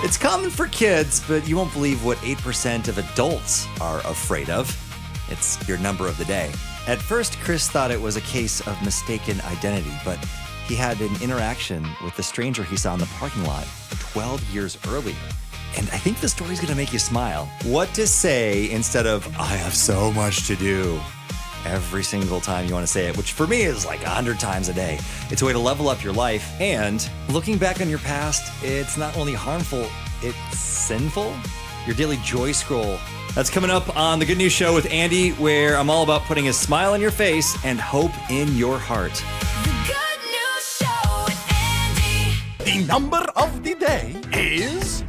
It's common for kids, but you won't believe what 8% of adults are afraid of. It's your number of the day. At first, Chris thought it was a case of mistaken identity, but he had an interaction with the stranger he saw in the parking lot 12 years earlier. And I think the story's gonna make you smile. What to say instead of, I have so much to do, every single time you want to say it, which for me is like 100 times a day. It's a way to level up your life. And looking back on your past, it's not only harmful, it's sinful. Your daily joy scroll. That's coming up on The Good News Show with Andy, where I'm all about putting a smile on your face and hope in your heart. The Good News Show with Andy. The number of the day is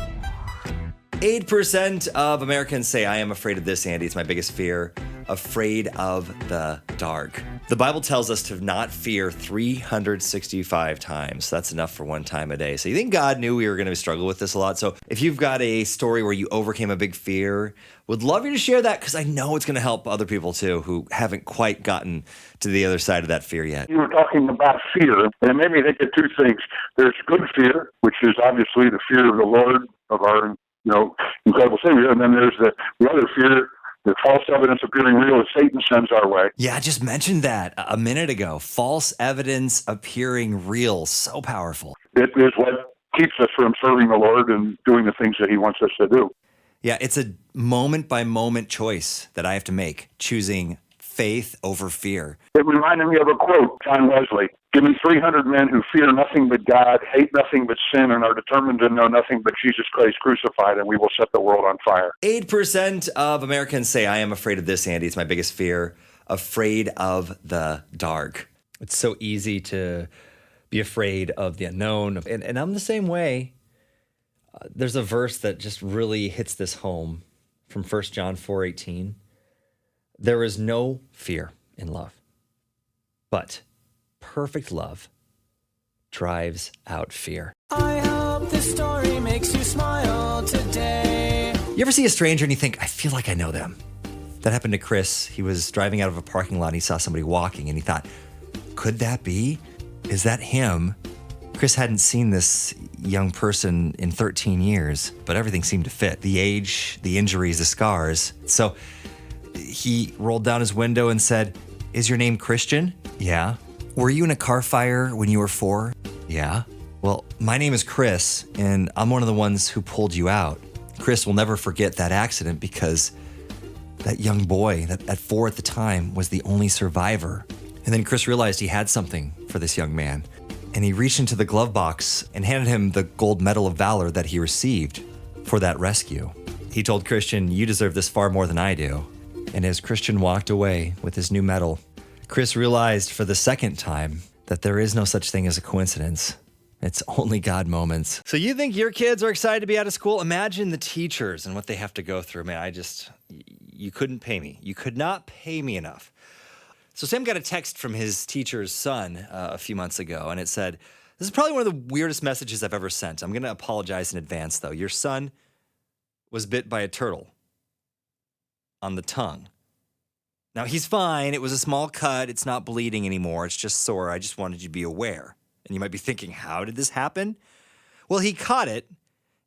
8% of Americans say, I am afraid of this, Andy. It's my biggest fear. Afraid of the dark. The Bible tells us to not fear 365 times. That's enough for one time a day. So you think God knew we were going to struggle with this a lot? So if you've got a story where you overcame a big fear, would love you to share that, because I know it's going to help other people too who haven't quite gotten to the other side of that fear yet. You were talking about fear, and it made me think of two things. There's good fear, which is obviously the fear of the Lord, of our incredible Savior, and then there's the other fear, the false evidence appearing real that Satan sends our way. Yeah, I just mentioned that a minute ago. False evidence appearing real. So powerful. It is what keeps us from serving the Lord and doing the things that he wants us to do. Yeah, it's a moment-by-moment choice that I have to make, choosing faith over fear. It reminded me of a quote, John Wesley. Give me 300 men who fear nothing but God, hate nothing but sin, and are determined to know nothing but Jesus Christ crucified, and we will set the world on fire. 8% of Americans say, I am afraid of this, Andy. It's my biggest fear. Afraid of the dark. It's so easy to be afraid of the unknown. And I'm the same way. There's a verse that just really hits this home from 1 John 4:18. There is no fear in love, but perfect love drives out fear. I hope this story makes you smile today. You ever see a stranger and you think, I feel like I know them? That happened to Chris. He was driving out of a parking lot and he saw somebody walking and he thought, could that be? Is that him? Chris hadn't seen this young person in 13 years, but everything seemed to fit. The age, the injuries, the scars. So he rolled down his window and said, is your name Christian? Yeah. Were you in a car fire when you were 4? Yeah. Well, my name is Chris, and I'm one of the ones who pulled you out. Chris will never forget that accident because that young boy, that at 4 at the time, was the only survivor. And then Chris realized he had something for this young man, and he reached into the glove box and handed him the gold medal of valor that he received for that rescue. He told Christian, you deserve this far more than I do. And as Christian walked away with his new medal, Chris realized for the second time that there is no such thing as a coincidence. It's only God moments. So you think your kids are excited to be out of school? Imagine the teachers and what they have to go through. Man, you couldn't pay me. You could not pay me enough. So Sam got a text from his teacher's son a few months ago, and it said, this is probably one of the weirdest messages I've ever sent. I'm going to apologize in advance, though. Your son was bit by a turtle on the tongue. Now, he's fine. It was a small cut. It's not bleeding anymore. It's just sore. I just wanted you to be aware. And you might be thinking, how did this happen? Well, he caught it,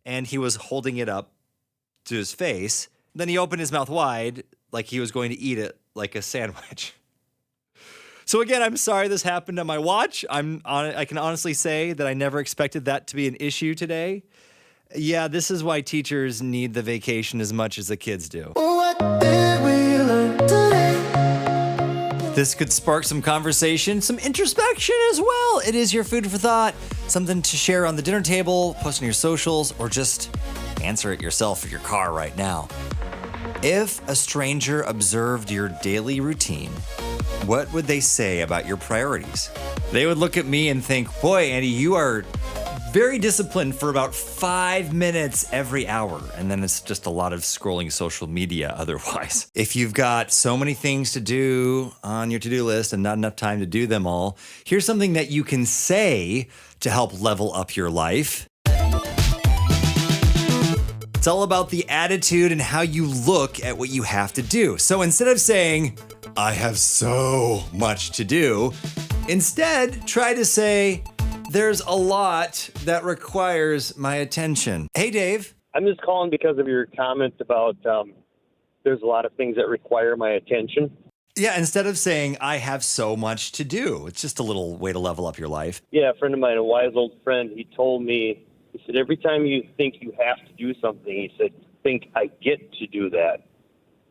and he was holding it up to his face. Then he opened his mouth wide like he was going to eat it like a sandwich. So again, I'm sorry this happened on my watch. I can honestly say that I never expected that to be an issue today. Yeah, this is why teachers need the vacation as much as the kids do. What did we learn today? This could spark some conversation, some introspection as well. It is your food for thought, something to share on the dinner table, post on your socials, or just answer it yourself in your car right now. If a stranger observed your daily routine, what would they say about your priorities? They would look at me and think, boy, Andy, you are very disciplined for about 5 minutes every hour. And then it's just a lot of scrolling social media otherwise. If you've got so many things to do on your to-do list and not enough time to do them all, here's something that you can say to help level up your life. It's all about the attitude and how you look at what you have to do. So instead of saying, I have so much to do, instead try to say, There's a lot that requires my attention. Hey, Dave. I'm just calling because of your comment about there's a lot of things that require my attention. Yeah, instead of saying, I have so much to do, it's just a little way to level up your life. Yeah, a friend of mine, a wise old friend, he told me, he said, every time you think you have to do something, he said, think I get to do that.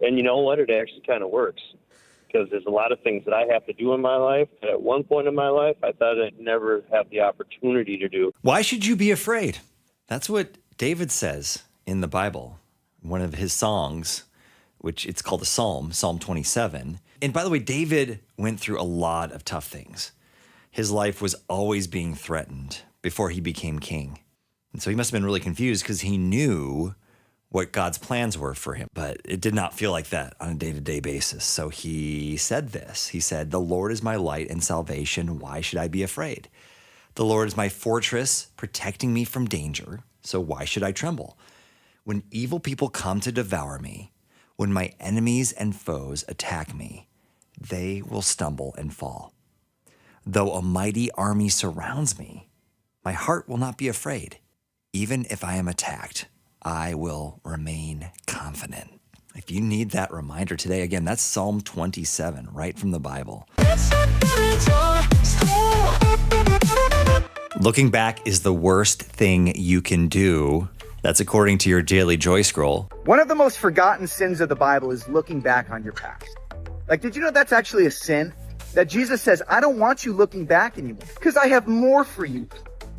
And you know what? It actually kind of works. Because there's a lot of things that I have to do in my life. And at one point in my life, I thought I'd never have the opportunity to do. Why should you be afraid? That's what David says in the Bible. One of his songs, which it's called a Psalm, Psalm 27. And by the way, David went through a lot of tough things. His life was always being threatened before he became king. And so he must have been really confused because he knew what God's plans were for him. But it did not feel like that on a day-to-day basis. So he said this. He said, the Lord is my light and salvation. Why should I be afraid? The Lord is my fortress, protecting me from danger. So why should I tremble? When evil people come to devour me, when my enemies and foes attack me, they will stumble and fall. Though a mighty army surrounds me, my heart will not be afraid. Even if I am attacked, I will remain confident. If you need that reminder today, again, that's Psalm 27, right from the Bible. Looking back is the worst thing you can do. That's according to your daily joy scroll. One of the most forgotten sins of the Bible is looking back on your past. Like, did you know that's actually a sin? That Jesus says, I don't want you looking back anymore because I have more for you.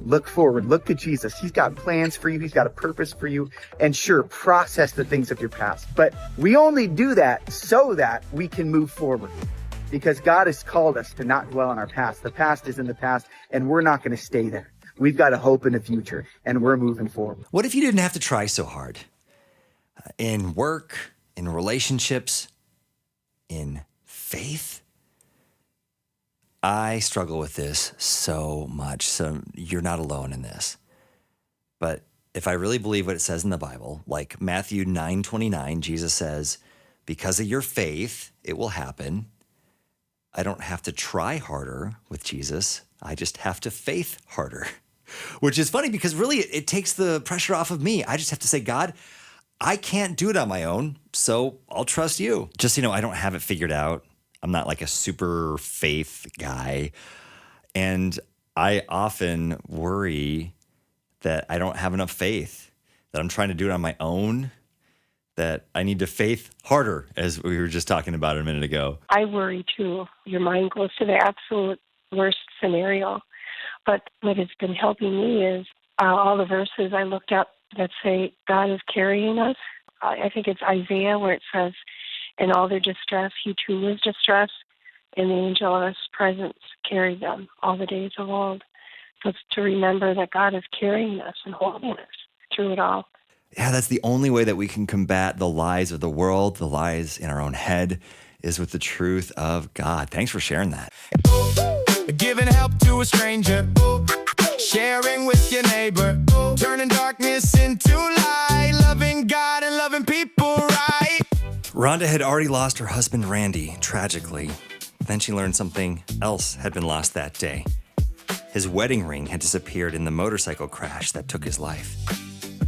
Look forward. Look to Jesus. He's got plans for you. He's got a purpose for you. And sure, process the things of your past. But we only do that so that we can move forward. Because God has called us to not dwell on our past. The past is in the past, and we're not going to stay there. We've got a hope in the future, and we're moving forward. What if you didn't have to try so hard? In work, in relationships, in faith? I struggle with this so much, so you're not alone in this. But if I really believe what it says in the Bible, like Matthew 9:29, Jesus says, because of your faith, it will happen. I don't have to try harder with Jesus. I just have to faith harder, which is funny because really it takes the pressure off of me. I just have to say, God, I can't do it on my own, so I'll trust you. Just, I don't have it figured out. I'm not like a super faith guy. And I often worry that I don't have enough faith, that I'm trying to do it on my own, that I need to faith harder, as we were just talking about a minute ago. I worry too. Your mind goes to the absolute worst scenario. But what has been helping me is all the verses I looked up that say God is carrying us. I think it's Isaiah where it says, in all their distress, he too was distressed, and the angel of his presence carried them all the days of old. So it's to remember that God is carrying us and holding us through it all. Yeah, that's the only way that we can combat the lies of the world, the lies in our own head, is with the truth of God. Thanks for sharing that. Giving help to a stranger, sharing with your neighbor, turning darkness into light, loving God and loving people right. Rhonda had already lost her husband, Randy, tragically. Then she learned something else had been lost that day. His wedding ring had disappeared in the motorcycle crash that took his life.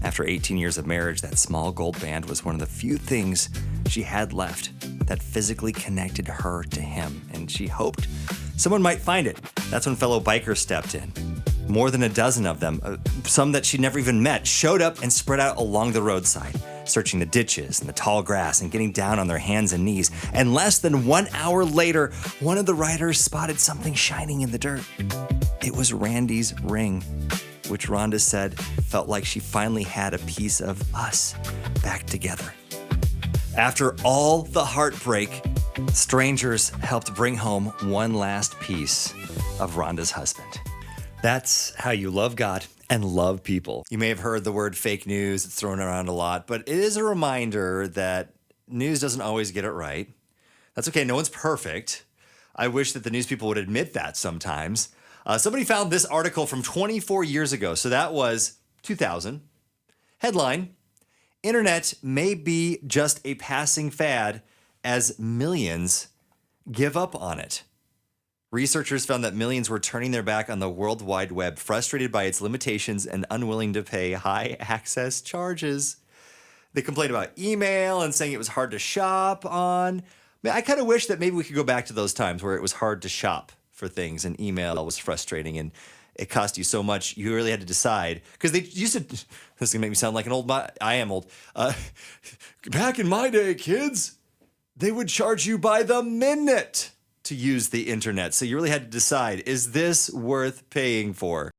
After 18 years of marriage, that small gold band was one of the few things she had left that physically connected her to him, and she hoped someone might find it. That's when fellow bikers stepped in. More than a dozen of them, some that she'd never even met, showed up and spread out along the roadside, searching the ditches and the tall grass and getting down on their hands and knees. And less than 1 hour later, one of the riders spotted something shining in the dirt. It was Randy's ring, which Rhonda said felt like she finally had a piece of us back together. After all the heartbreak, strangers helped bring home one last piece of Rhonda's husband. That's how you love God and love people. You may have heard the word fake news. It's thrown around a lot, but it is a reminder that news doesn't always get it right. That's okay. No one's perfect. I wish that the news people would admit that sometimes. Somebody found this article from 24 years ago. So that was 2000. Headline, Internet may be just a passing fad as millions give up on it. Researchers found that millions were turning their back on the World Wide Web, frustrated by its limitations and unwilling to pay high access charges. They complained about email and saying it was hard to shop on. I kind of wish that maybe we could go back to those times where it was hard to shop for things and email was frustrating and it cost you so much you really had to decide. Because they used to, this is going to make me sound like an old, I am old. Back in my day, kids, they would charge you by the minute to use the internet. So you really had to decide, is this worth paying for?